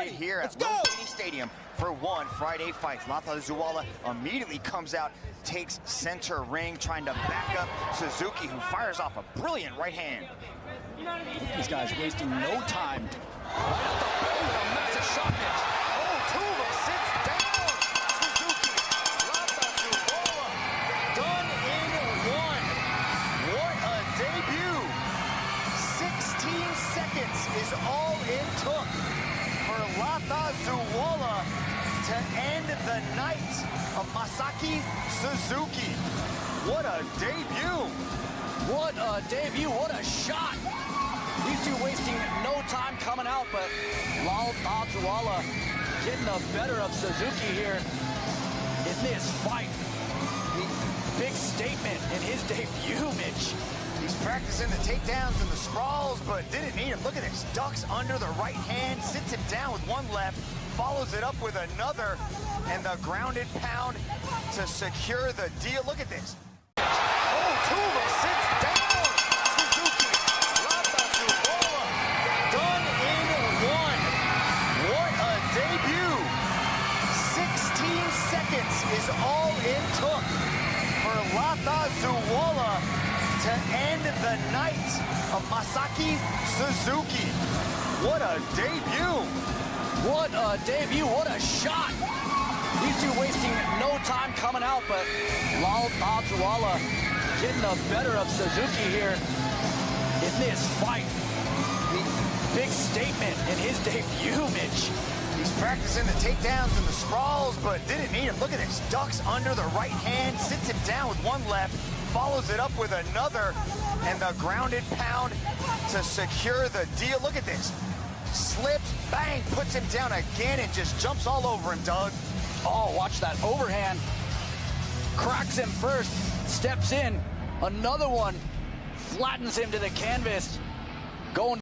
right here at Lumpini Stadium for one Friday fight. Lalthazuala immediately comes out, takes center ring, trying to back up Suzuki, who fires off a brilliant right hand. These guys wasting no time. Right up the belly with a massive shot pitch. Oh, two of them sits down. Suzuki, Lalthazuala, done in one. What a debut. 16 seconds is all it took for Lalthazuala to end the night of Masaki Suzuki. What a debut. What a debut, what a shot. These two wasting no time coming out, but Lalthazuala getting the better of Suzuki here in this fight. Big statement in his debut, Mitch. He's practicing the takedowns and the sprawls, but didn't need him. Look at this, ducks under the right hand, sits him down with one left, follows it up with another, and the grounded pound to secure the deal. Look at this. Oh, two of them sits down. Suzuki, Lalthazuala, done in one. What a debut. 16 seconds is all it took for Lalthazuala to end the night of Masaki Suzuki. What a debut. What a debut, what a shot. These two wasting no time coming out, but Lalthazuala getting the better of Suzuki here in this fight. Big statement in his debut, Mitch. He's practicing the takedowns and the sprawls, but didn't need him. Look at this, ducks under the right hand, sits him down with one left, follows it up with another, and the grounded pound to secure the deal. Look at this. Slips, bang, puts him down again and just jumps all over him, Doug. Oh, watch that overhand. Cracks him first, steps in, another one, flattens him to the canvas. Going